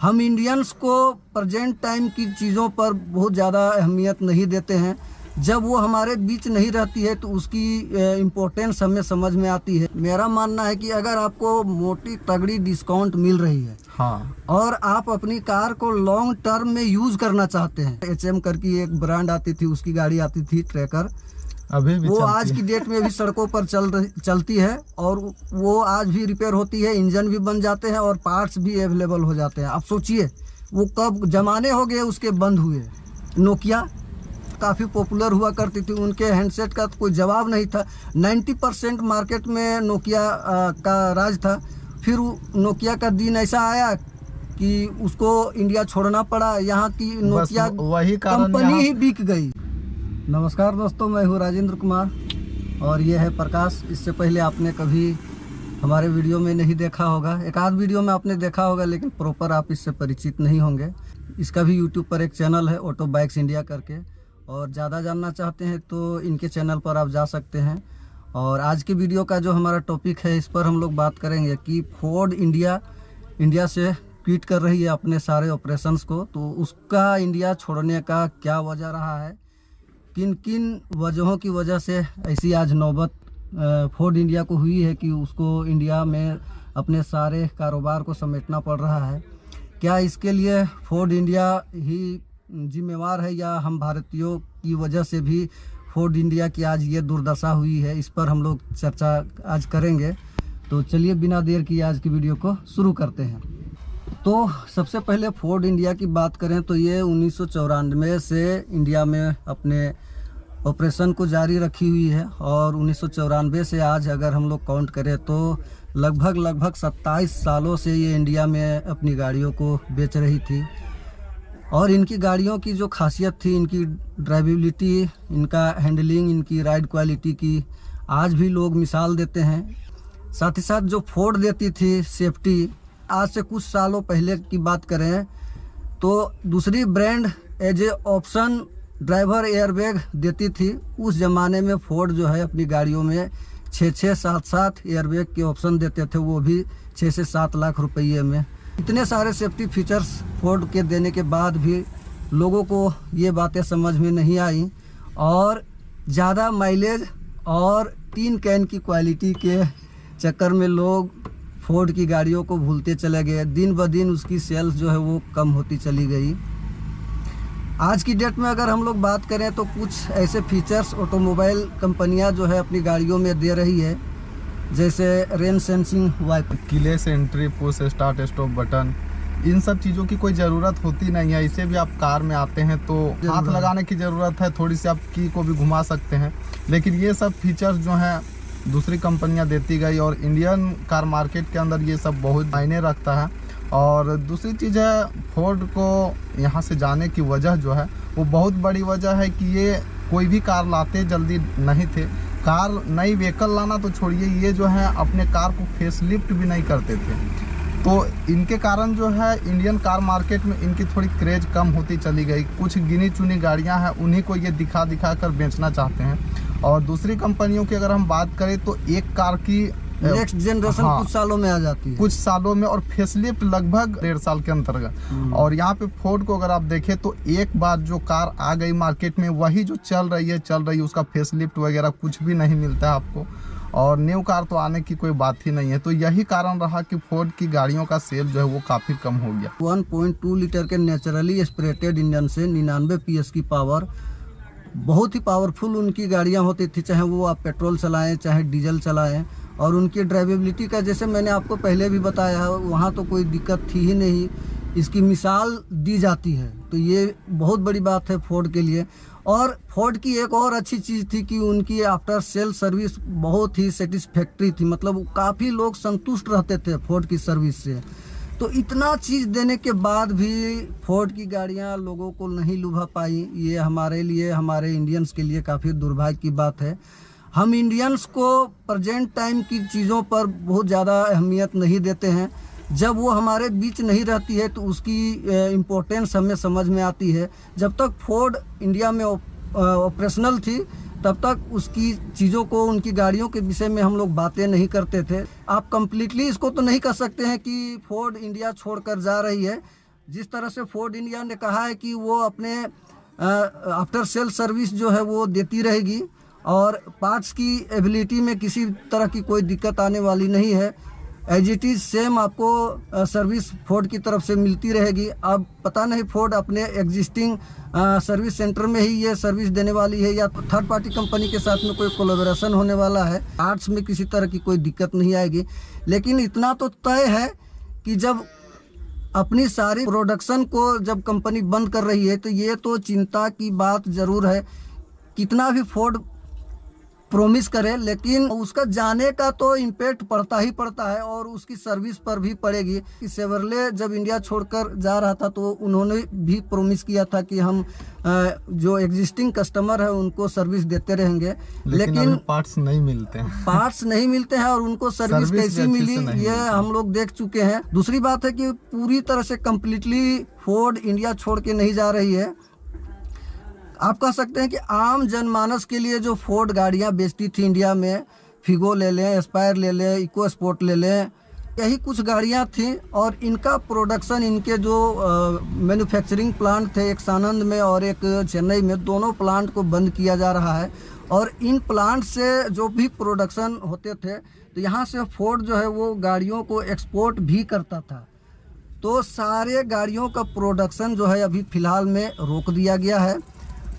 हम इंडियंस को present time की चीज़ों पर बहुत ज़्यादा अहमियत नहीं देते हैं। जब वो हमारे बीच नहीं रहती है तो उसकी इम्पोर्टेंस हमें समझ में आती है। मेरा मानना है कि अगर आपको मोटी तगड़ी डिस्काउंट मिल रही है और आप अपनी कार को लॉन्ग टर्म में यूज़ करना चाहते हैं, HM करके एक ब्रांड आती थी, उसकी गाड़ी आती थी ट्रैकर, अभी भी वो आज की डेट में भी सड़कों पर चलती है और वो आज भी रिपेयर होती है, इंजन भी बन जाते हैं और पार्ट्स भी अवेलेबल हो जाते हैं। आप सोचिए वो कब जमाने हो गए उसके बंद हुए। नोकिया काफ़ी पॉपुलर हुआ करती थी, उनके हैंडसेट का कोई जवाब नहीं था। 90% मार्केट में नोकिया का राज था। फिर नोकिया का दिन ऐसा आया कि उसको इंडिया छोड़ना पड़ा, यहाँ की नोकिया कंपनी ही बिक गई। नमस्कार दोस्तों, मैं हूँ राजेंद्र कुमार और ये है प्रकाश। इससे पहले आपने कभी हमारे वीडियो में नहीं देखा होगा, एक आध वीडियो में आपने देखा होगा, लेकिन प्रॉपर आप इससे परिचित नहीं होंगे। इसका भी यूट्यूब पर एक चैनल है ऑटो बाइक्स इंडिया करके, और ज़्यादा जानना चाहते हैं तो इनके चैनल पर आप जा सकते हैं। और आज की वीडियो का जो हमारा टॉपिक है, इस पर हम लोग बात करेंगे कि फोर्ड इंडिया से क्विट कर रही है अपने सारे ऑपरेशंस को, तो उसका इंडिया छोड़ने का क्या वजह रहा है, किन किन वजहों की वजह से ऐसी आज नौबत फोर्ड इंडिया को हुई है कि उसको इंडिया में अपने सारे कारोबार को समेटना पड़ रहा है। क्या इसके लिए फोर्ड इंडिया ही जिम्मेवार है या हम भारतीयों की वजह से भी फोर्ड इंडिया की आज ये दुर्दशा हुई है, इस पर हम लोग चर्चा आज करेंगे। तो चलिए बिना देर किए आज की वीडियो को शुरू करते हैं। तो सबसे पहले फोर्ड इंडिया की बात करें तो ये 1994 से इंडिया में अपने ऑपरेशन को जारी रखी हुई है, और 1994 से आज अगर हम लोग काउंट करें तो लगभग 27 सालों से ये इंडिया में अपनी गाड़ियों को बेच रही थी। और इनकी गाड़ियों की जो खासियत थी, इनकी ड्राइवेबिलिटी, इनका हैंडलिंग, इनकी राइड क्वालिटी की आज भी लोग मिसाल देते हैं। साथ ही साथ जो फोर्ड देती थी सेफ्टी, आज से कुछ सालों पहले की बात करें तो दूसरी brand as a option driver airbag देती थी। उस ज़माने में फोर्ड जो है अपनी गाड़ियों में 6-7 एयरबैग के ऑप्शन देते थे, वो भी 6 से 7 लाख रुपये में। इतने सारे सेफ्टी फीचर्स फोर्ड के देने के बाद भी लोगों को ये बातें समझ में नहीं आई, और ज़्यादा माइलेज और 3 कैन की क्वालिटी के चक्कर में लोग फोर्ड की गाड़ियों को भूलते चले गए। दिन ब दिन उसकी सेल्स जो है वो कम होती चली गई। आज की डेट में अगर हम लोग बात करें तो कुछ ऐसे फीचर्स ऑटोमोबाइल कंपनियां जो है अपनी गाड़ियों में दे रही है, जैसे rain sensing wiper, keyless entry, push start stop button, इन सब चीज़ों की कोई ज़रूरत होती नहीं है। इसे भी आप कार में आते हैं तो हाथ लगाने की ज़रूरत है, थोड़ी सी आप की को भी घुमा सकते हैं, लेकिन ये सब फीचर्स जो हैं दूसरी कंपनियां देती गई, और इंडियन कार मार्केट के अंदर ये सब बहुत मायने रखता है। और दूसरी चीज़ है, फोर्ड को यहाँ से जाने की वजह जो है वो बहुत बड़ी वजह है कि ये कोई भी कार लाते जल्दी नहीं थे। कार नई व्हीकल लाना तो छोड़िए, ये जो है अपने कार को फेसलिफ्ट भी नहीं करते थे। तो इनके कारण जो है इंडियन कार मार्केट में इनकी थोड़ी क्रेज कम होती चली गई। कुछ गिनी चुनी गाड़ियां हैं, उन्हीं को ये दिखा कर बेचना चाहते हैं। और दूसरी कंपनियों की अगर हम बात करें तो एक कार की नेक्स्ट जनरेशन कुछ सालों में आ जाती है, कुछ सालों में, और फेसलिफ्ट लगभग 1.5 साल के अंतर्गत। और यहाँ पे फोर्ड को अगर आप देखें तो एक बार जो कार आ गई मार्केट में, वही जो चल रही है, उसका फेसलिफ्ट वगैरह कुछ भी नहीं मिलता है आपको, और न्यू कार तो आने की कोई बात ही नहीं है। तो यही कारण रहा कि फोर्ड की गाड़ियों का सेल जो है वो काफ़ी कम हो गया। 1.2 लीटर के नेचुरली एस्पिरेटेड इंजन से 99 PS की पावर, बहुत ही पावरफुल उनकी गाड़ियां होती थी, चाहे वो आप पेट्रोल चलाएं चाहे डीजल चलाएं। और उनकी ड्राइवेबिलिटी का, जैसे मैंने आपको पहले भी बताया, वहाँ तो कोई दिक्कत थी ही नहीं, इसकी मिसाल दी जाती है। तो ये बहुत बड़ी बात है फोर्ड के लिए। और फोर्ड की एक और अच्छी चीज़ थी कि उनकी आफ्टर सेल सर्विस बहुत ही सेटिस्फैक्ट्री थी, मतलब काफ़ी लोग संतुष्ट रहते थे फोर्ड की सर्विस से। तो इतना चीज़ देने के बाद भी फोर्ड की गाड़ियां लोगों को नहीं लुभा पाई। ये हमारे लिए, हमारे इंडियंस के लिए काफ़ी दुर्भाग्य की बात है। हम इंडियंस को प्रेजेंट टाइम की चीज़ों पर बहुत ज़्यादा अहमियत नहीं देते हैं। जब वो हमारे बीच नहीं रहती है तो उसकी इम्पोर्टेंस हमें समझ में आती है। जब तक फोर्ड इंडिया में ऑपरेशनल थी तब तक उसकी चीज़ों को, उनकी गाड़ियों के विषय में हम लोग बातें नहीं करते थे। आप कम्प्लीटली इसको तो नहीं कह सकते हैं कि फोर्ड इंडिया छोड़कर जा रही है, जिस तरह से फोर्ड इंडिया ने कहा है कि वो अपने आफ्टर सेल सर्विस जो है वो देती रहेगी और पार्ट्स की एबिलिटी में किसी तरह की कोई दिक्कत आने वाली नहीं है। एज इट इज़ सेम आपको सर्विस फोर्ड की तरफ से मिलती रहेगी। अब पता नहीं फोर्ड अपने एग्जिस्टिंग सर्विस सेंटर में ही ये सर्विस देने वाली है या थर्ड पार्टी कंपनी के साथ में कोई कोलैबोरेशन होने वाला है। पार्ट्स में किसी तरह की कोई दिक्कत नहीं आएगी, लेकिन इतना तो तय है कि जब अपनी सारी प्रोडक्शन को जब कंपनी बंद कर रही है तो ये तो चिंता की बात ज़रूर है। कितना भी फोर्ड प्रॉमिस करे, लेकिन उसका जाने का तो इम्पैक्ट पड़ता ही पड़ता है और उसकी सर्विस पर भी पड़ेगी। शेवरले जब इंडिया छोड़कर जा रहा था तो उन्होंने भी प्रॉमिस किया था कि हम जो एग्जिस्टिंग कस्टमर है उनको सर्विस देते रहेंगे, लेकिन पार्ट्स नहीं मिलते हैं। पार्ट्स नहीं मिलते हैं और उनको सर्विस कैसी मिली ये हम लोग देख चुके हैं। दूसरी बात है कि पूरी तरह से कम्प्लीटली फोर्ड इंडिया छोड़ के नहीं जा रही है। आप कह सकते हैं कि आम जनमानस के लिए जो फोर्ड गाड़ियां बेचती थी इंडिया में, फिगो ले लें, एस्पायर ले लें, इको स्पोर्ट ले लें, यही कुछ गाड़ियां थी और इनका प्रोडक्शन, इनके जो मैन्युफैक्चरिंग प्लांट थे, एक सानंद में और एक चेन्नई में, दोनों प्लांट को बंद किया जा रहा है और इन प्लांट से जो भी प्रोडक्शन होते थे तो यहाँ से फोर्ड जो है वो गाड़ियों को एक्सपोर्ट भी करता था। तो सारे गाड़ियों का प्रोडक्शन जो है अभी फ़िलहाल में रोक दिया गया है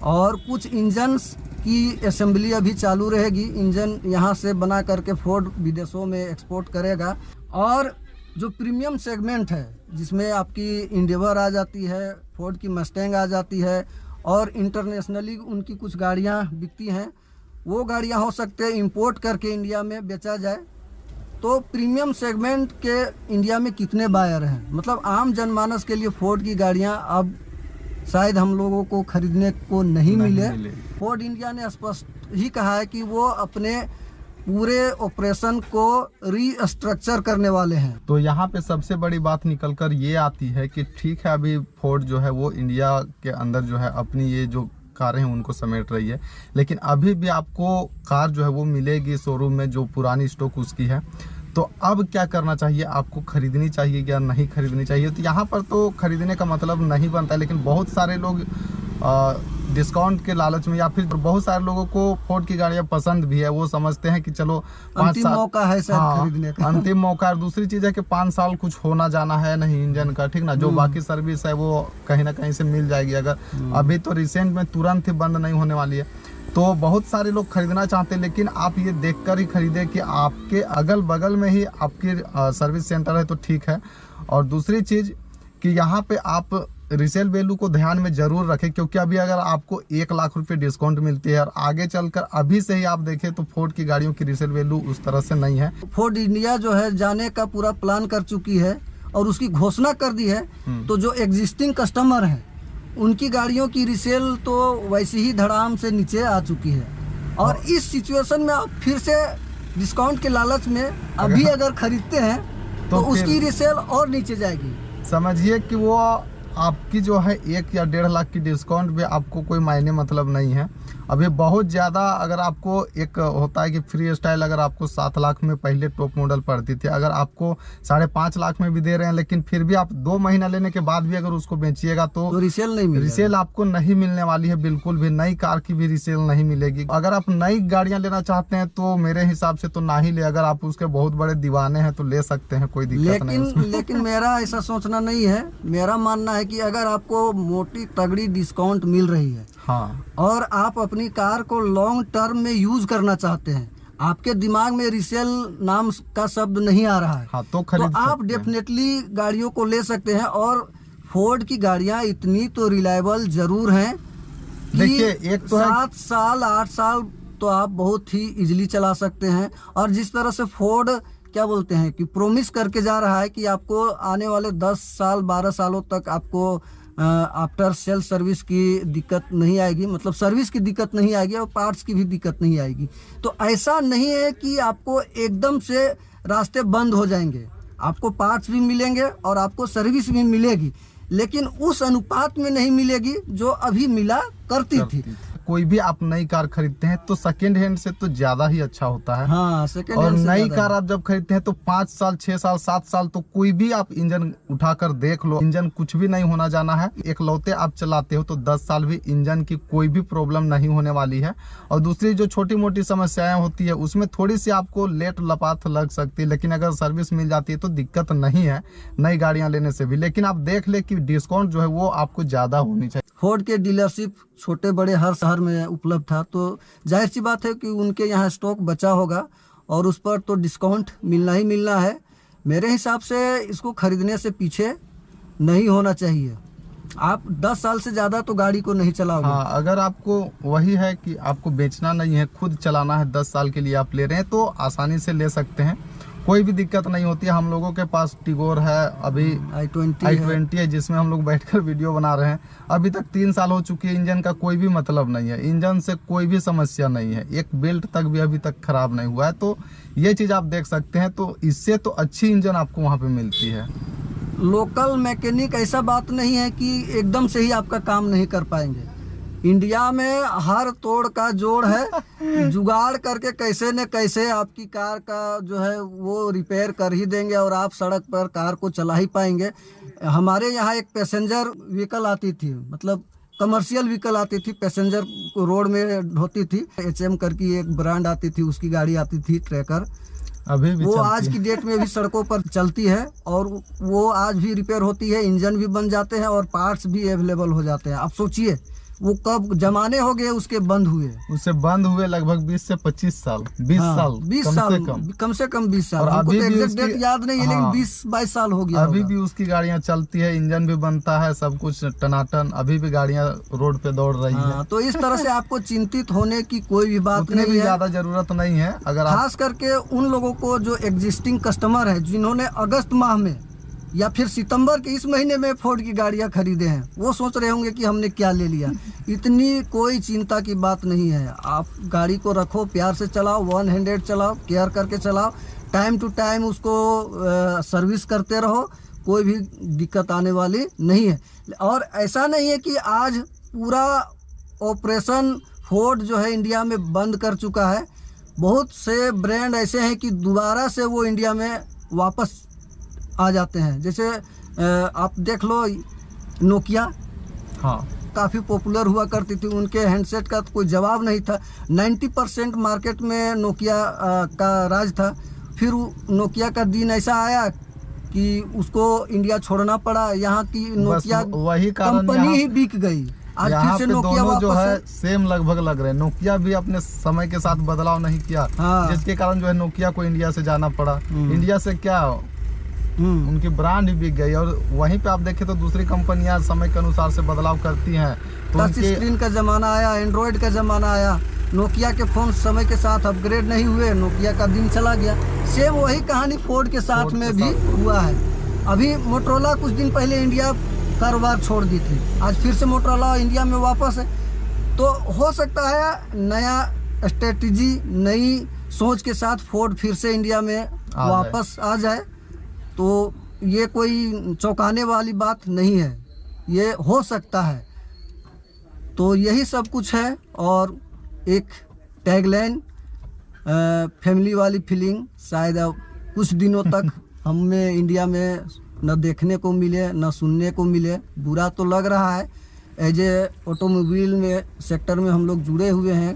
और कुछ इंजन्स की असेंबली अभी चालू रहेगी। इंजन यहाँ से बना करके फोर्ड विदेशों में एक्सपोर्ट करेगा और जो प्रीमियम सेगमेंट है जिसमें आपकी इंडेवर आ जाती है, फोर्ड की मस्टैंग आ जाती है और इंटरनेशनली उनकी कुछ गाड़ियाँ बिकती हैं, वो गाड़ियाँ हो सकते हैं इंपोर्ट करके इंडिया में बेचा जाए। तो प्रीमियम सेगमेंट के इंडिया में कितने बायर हैं, मतलब आम जनमानस के लिए फोर्ड की गाड़ियाँ अब शायद हम लोगों को खरीदने को नहीं मिले। फोर्ड इंडिया ने स्पष्ट ही कहा है कि वो अपने पूरे ऑपरेशन को रीस्ट्रक्चर करने वाले हैं। तो यहाँ पे सबसे बड़ी बात निकल कर ये आती है कि ठीक है, अभी फोर्ड जो है वो इंडिया के अंदर जो है अपनी ये जो कारें हैं उनको समेट रही है, लेकिन अभी भी आपको कार जो है वो मिलेगी शोरूम में जो पुरानी स्टॉक उसकी है। तो अब क्या करना चाहिए, आपको खरीदनी चाहिए या नहीं खरीदनी चाहिए? तो यहाँ पर तो खरीदने का मतलब नहीं बनता, लेकिन बहुत सारे लोग डिस्काउंट के लालच में या फिर बहुत सारे लोगों को फोर्ड की गाड़ियाँ पसंद भी है, वो समझते हैं कि चलो 5 साल मौका है शायद खरीदने का। अंतिम मौका। और दूसरी चीज़ है कि 5 साल कुछ होना जाना है नहीं इंजन का, ठीक ना, जो बाकी सर्विस है वो कहीं ना कहीं से मिल जाएगी। अगर अभी तो रिसेंट में तुरंत ही बंद नहीं होने वाली है, तो बहुत सारे लोग खरीदना चाहते हैं, लेकिन आप ये देखकर ही खरीदें कि आपके अगल बगल में ही आपकी सर्विस सेंटर है तो ठीक है। और दूसरी चीज़ कि यहाँ पे आप रिसेल वैल्यू को ध्यान में जरूर रखें, क्योंकि अभी अगर आपको 1 लाख रुपए डिस्काउंट मिलती है और आगे चलकर अभी से ही आप देखें तो फोर्ड की गाड़ियों की रिसेल वैल्यू उस तरह से नहीं है। फोर्ड इंडिया जो है जाने का पूरा प्लान कर चुकी है और उसकी घोषणा कर दी है, तो जो एग्जिस्टिंग कस्टमर हैं उनकी गाड़ियों की रिसेल तो वैसे ही धड़ाम से नीचे आ चुकी है और इस सिचुएशन में आप फिर से डिस्काउंट के लालच में अभी अगर खरीदते हैं तो उसकी रिसेल और नीचे जाएगी। समझिए कि वो आपकी जो है 1 या 1.5 लाख की डिस्काउंट भी आपको कोई मायने मतलब नहीं है। अभी बहुत ज़्यादा अगर आपको एक होता है कि फ्री स्टाइल अगर आपको 7 लाख में पहले टॉप मॉडल पड़ती थी, अगर आपको 5.5 लाख में भी दे रहे हैं, लेकिन फिर भी आप 2 महीना लेने के बाद भी अगर उसको बेचिएगा तो रिसेल नहीं मिलेगी। रिसेल आपको नहीं मिलने वाली है, बिल्कुल भी। नई कार की भी रिसेल नहीं मिलेगी। अगर आप नई गाड़ियाँ लेना चाहते हैं तो मेरे हिसाब से तो ना ही ले, अगर आप उसके बहुत बड़े दीवाने हैं तो ले सकते हैं, कोई दिक्कत नहीं। लेकिन मेरा ऐसा सोचना नहीं है। मेरा मानना है कि अगर आपको मोटी तगड़ी डिस्काउंट मिल रही है, हाँ, और आप अपनी कार को लॉन्ग टर्म में यूज करना चाहते हैं, आपके दिमाग में रिसेल नाम का शब्द नहीं आ रहा है, हाँ, तो आप डेफिनेटली गाड़ियों को ले सकते हैं। और फोर्ड की गाड़ियां इतनी तो रिलायबल जरूर हैं। देखिए, एक तो 7 साल 8 साल तो आप बहुत ही इजीली चला सकते हैं। और जिस तरह से फोर्ड क्या बोलते हैं कि प्रॉमिस करके जा रहा है कि आपको आने वाले 10 साल 12 सालों तक आपको आफ्टर सेल सर्विस की दिक्कत नहीं आएगी, मतलब सर्विस की दिक्कत नहीं आएगी और पार्ट्स की भी दिक्कत नहीं आएगी। तो ऐसा नहीं है कि आपको एकदम से रास्ते बंद हो जाएंगे, आपको पार्ट्स भी मिलेंगे और आपको सर्विस भी मिलेगी, लेकिन उस अनुपात में नहीं मिलेगी जो अभी मिला करती थी। कोई भी आप नई कार खरीदते हैं तो सेकेंड हैंड से तो ज्यादा ही अच्छा होता है। हाँ, सेकंड और हैंड से नई ज्यादा कार है। आप जब खरीदते हैं तो 5 साल 6 साल 7 साल तो कोई भी आप इंजन उठाकर देख लो, इंजन कुछ भी नहीं होना जाना है। एकलौते आप चलाते हो तो 10 साल भी इंजन की कोई भी प्रॉब्लम नहीं होने वाली है। और दूसरी जो छोटी मोटी समस्याएं होती है उसमें थोड़ी सी आपको लेट लपात लग सकती है, लेकिन अगर सर्विस मिल जाती है तो दिक्कत नहीं है नई गाड़ियां लेने से भी। लेकिन आप देख ले कि डिस्काउंट जो है वो आपको ज्यादा होनी चाहिए। फोर्ड के डीलरशिप छोटे बड़े हर शहर में उपलब्ध था, तो जाहिर सी बात है कि उनके यहाँ स्टॉक बचा होगा और उस पर तो डिस्काउंट मिलना ही मिलना है। मेरे हिसाब से इसको खरीदने से पीछे नहीं होना चाहिए। आप 10 साल से ज़्यादा तो गाड़ी को नहीं चलाओगे। हाँ, अगर आपको वही है कि आपको बेचना नहीं है, खुद चलाना है, 10 साल के लिए आप ले रहे हैं तो आसानी से ले सकते हैं, कोई भी दिक्कत नहीं होती है। हम लोगों के पास टिगोर है, अभी i20 है जिसमें हम लोग बैठकर वीडियो बना रहे हैं। अभी तक 3 साल हो चुकी है, इंजन का कोई भी मतलब नहीं है, इंजन से कोई भी समस्या नहीं है, एक बेल्ट तक भी अभी तक खराब नहीं हुआ है। तो ये चीज़ आप देख सकते हैं, तो इससे तो अच्छी इंजन आपको वहाँ पे मिलती है। लोकल मैकेनिक ऐसा बात नहीं है कि एकदम से ही आपका काम नहीं कर पाएंगे। इंडिया में हर तोड़ का जोड़ है, जुगाड़ करके कैसे न कैसे आपकी कार का जो है वो रिपेयर कर ही देंगे और आप सड़क पर कार को चला ही पाएंगे। हमारे यहाँ एक पैसेंजर व्हीकल आती थी, मतलब कमर्शियल व्हीकल आती थी, पैसेंजर रोड में ढोती थी। HM करके एक ब्रांड आती थी, उसकी गाड़ी आती थी ट्रैकर। अभी भी वो चलती आज है। की डेट में भी सड़कों पर चलती है और वो आज भी रिपेयर होती है, इंजन भी बन जाते हैं और पार्ट्स भी अवेलेबल हो जाते हैं। आप सोचिए वो कब जमाने हो गए उसके बंद हुए। उससे बंद हुए लगभग 20 से 25 साल, 20 साल 20 कम साल, से कम। कम से कम 20 साल। और हमको अभी तो भी एग्जैक्ट डेट उसकी- याद नहीं है, लेकिन हाँ। 20-22 साल हो गया अभी होगा। भी उसकी गाड़ियां चलती है, इंजन भी बनता है, सब कुछ टनाटन, अभी भी गाड़ियां रोड पे दौड़ रही है। हाँ, तो इस तरह से आपको चिंतित होने की कोई भी बात उतनी नहीं भी है। ज्यादा जरूरत नहीं है। अगर आप खास करके उन लोगों को जो एग्जिस्टिंग कस्टमर है, जिन्होंने अगस्त माह में या फिर सितंबर के इस महीने में फोर्ड की गाड़ियां खरीदे हैं, वो सोच रहे होंगे कि हमने क्या ले लिया। इतनी कोई चिंता की बात नहीं है। आप गाड़ी को रखो, प्यार से चलाओ, 1 हैंडेड चलाओ, केयर करके चलाओ, टाइम टू टाइम उसको सर्विस करते रहो, कोई भी दिक्कत आने वाली नहीं है। और ऐसा नहीं है कि आज पूरा ऑपरेशन फोर्ड जो है इंडिया में बंद कर चुका है। बहुत से ब्रांड ऐसे हैं कि दोबारा से वो इंडिया में वापस आ जाते हैं। जैसे आप देख लो नोकिया, हाँ, काफ़ी पॉपुलर हुआ करती थी, उनके हैंडसेट का तो कोई जवाब नहीं था। 90% मार्केट में नोकिया का राज था। फिर नोकिया का दिन ऐसा आया कि उसको इंडिया छोड़ना पड़ा, यहाँ की नोकिया वही कारण कंपनी ही बिक गई। आज यहाँ फिर पे से नोकिया दोनों जो वापस है है। सेम लगभग लग रहे हैं। नोकिया भी अपने समय के साथ बदलाव नहीं किया, हाँ। जिसके कारण जो है नोकिया को इंडिया से जाना पड़ा। इंडिया से क्या उनकी ब्रांड ही बिक गई। और वहीं पे आप देखें तो दूसरी कंपनियां समय के अनुसार से बदलाव करती हैं। तो टच स्क्रीन का ज़माना आया, एंड्रॉयड का ज़माना आया, नोकिया के फ़ोन समय के साथ अपग्रेड नहीं हुए, नोकिया का दिन चला गया। सेम वही कहानी फोर्ड के साथ फोर्ड में के भी हुआ है। अभी मोटरोला कुछ दिन पहले इंडिया कारोबार छोड़ दी थी, आज फिर से मोटरोला इंडिया में वापस है। तो हो सकता है नया स्ट्रेटजी, नई सोच के साथ फोर्ड फिर से इंडिया में वापस आ जाए। तो ये कोई चौंकाने वाली बात नहीं है, ये हो सकता है। तो यही सब कुछ है। और एक टैगलाइन, फैमिली वाली फीलिंग शायद अब कुछ दिनों तक हमें इंडिया में न देखने को मिले न सुनने को मिले। बुरा तो लग रहा है, एज ए ऑटोमोबाइल में सेक्टर में हम लोग जुड़े हुए हैं,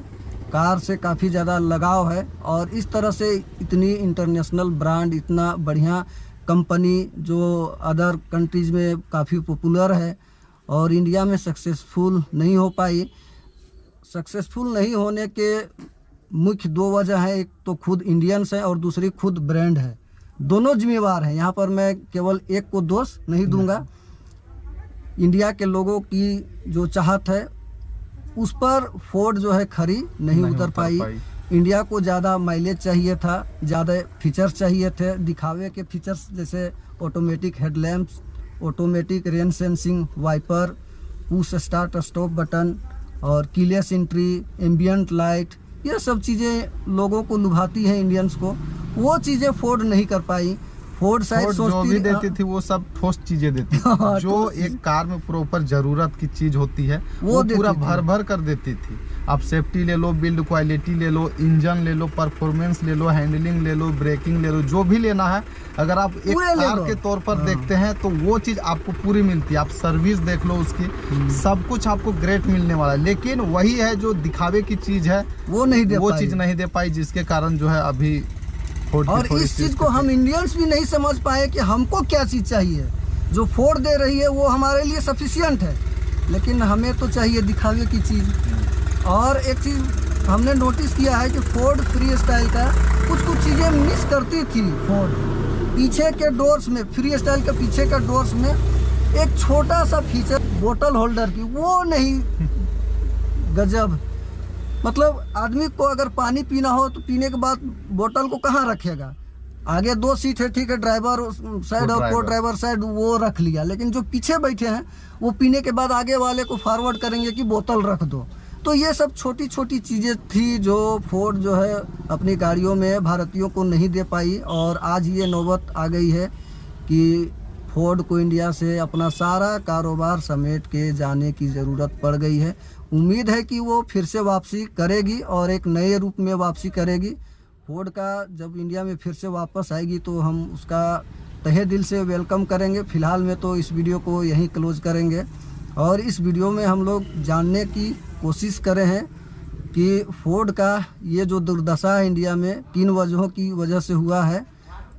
कार से काफ़ी ज़्यादा लगाव है। और इस तरह से इतनी इंटरनेशनल ब्रांड, इतना बढ़िया कंपनी जो अदर कंट्रीज़ में काफ़ी पॉपुलर है और इंडिया में सक्सेसफुल नहीं हो पाई। सक्सेसफुल नहीं होने के मुख्य 2 वजह हैं। एक तो खुद इंडियंस हैं और दूसरी खुद ब्रांड है। दोनों जिम्मेवार हैं। यहाँ पर मैं केवल एक को दोष नहीं दूंगा। इंडिया के लोगों की जो चाहत है उस पर फोर्ड जो है खरी नहीं उतर पाई। इंडिया को ज़्यादा माइलेज चाहिए था, ज़्यादा फीचर्स चाहिए थे, दिखावे के फीचर्स जैसे automatic headlamps, automatic rain sensing wiper, push start stop button और कीलेस एंट्री, एम्बियंट लाइट, ये सब चीज़ें लोगों को लुभाती हैं इंडियंस को। वो चीज़ें फोर्ड नहीं कर पाई। फोर्ड शायद फोर्ड जो सोचती भी देती थी वो सब ठोस चीजें देती थी। हाँ, जो ठोस एक कार में प्रॉपर जरूरत की चीज होती है वो देती पूरा थी। भर भर कर देती थी। आप सेफ्टी ले लो, बिल्ड क्वालिटी ले लो, इंजन ले लो, परफॉर्मेंस ले लो, हैंडलिंग ले लो, ब्रेकिंग ले लो, जो भी लेना है अगर आप एक पूरे ले कार लो। के तौर पर हाँ। देखते हैं तो वो चीज आपको पूरी मिलती है। आप सर्विस देख लो उसकी, सब कुछ आपको ग्रेट मिलने वाला है। लेकिन वही है जो दिखावे की चीज है वो नहीं दे वो पाई। चीज नहीं दे पाई, जिसके कारण जो है अभी फोर्ड की और थोड़ी इस सी चीज को हम इंडियंस भी नहीं समझ पाए कि हमको क्या चीज चाहिए। जो फोर्ड दे रही है वो हमारे लिए सफिशियंट है, लेकिन हमें तो चाहिए दिखावे की चीज। और एक चीज हमने नोटिस किया है कि फोर्ड फ्री स्टाइल का कुछ चीजें मिस करती थी। फोर्ड पीछे के डोर्स में, फ्री स्टाइल के पीछे के डोर्स में एक छोटा सा फीचर बोतल होल्डर की, वो नहीं। गजब, मतलब आदमी को अगर पानी पीना हो तो पीने के बाद बोतल को कहाँ रखेगा? आगे 2 सीट है, ठीक है, ड्राइवर साइड और को ड्राइवर साइड, वो रख लिया। लेकिन जो पीछे बैठे हैं वो पीने के बाद आगे वाले को फॉरवर्ड करेंगे कि बोतल रख दो। तो ये सब छोटी छोटी चीज़ें थी जो फोर्ड जो है अपनी गाड़ियों में भारतीयों को नहीं दे पाई। और आज ये नौबत आ गई है कि फोर्ड को इंडिया से अपना सारा कारोबार समेट के जाने की ज़रूरत पड़ गई है। उम्मीद है कि वो फिर से वापसी करेगी और एक नए रूप में वापसी करेगी। फोर्ड का जब इंडिया में फिर से वापस आएगी तो हम उसका तहे दिल से वेलकम करेंगे। फ़िलहाल में तो इस वीडियो को यहीं क्लोज करेंगे। और इस वीडियो में हम लोग जानने की कोशिश करे हैं कि फोर्ड का ये जो दुर्दशा है इंडिया में किन वजहों की वजह से हुआ है।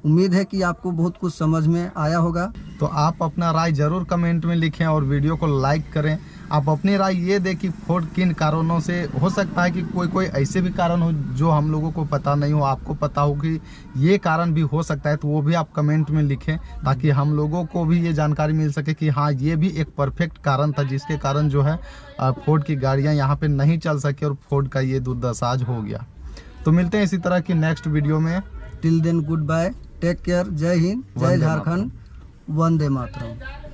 उम्मीद है कि आपको बहुत कुछ समझ में आया होगा। तो आप अपना राय जरूर कमेंट में लिखें और वीडियो को लाइक करें। आप अपनी राय ये दें कि फोर्ड किन कारणों से, हो सकता है कि कोई ऐसे भी कारण हो जो हम लोगों को पता नहीं हो, आपको पता हो कि ये कारण भी हो सकता है, तो वो भी आप कमेंट में लिखें ताकि हम लोगों को भी ये जानकारी मिल सके कि हाँ ये भी एक परफेक्ट कारण था जिसके कारण जो है फोर्ड की गाड़ियाँ यहाँ पे नहीं चल सकी और फोर्ड का ये दुर्दशा आज हो गया। तो मिलते हैं इसी तरह की नेक्स्ट वीडियो में। Till then goodbye, take care, जय हिंद, जय झारखंड, वंदे मातरम।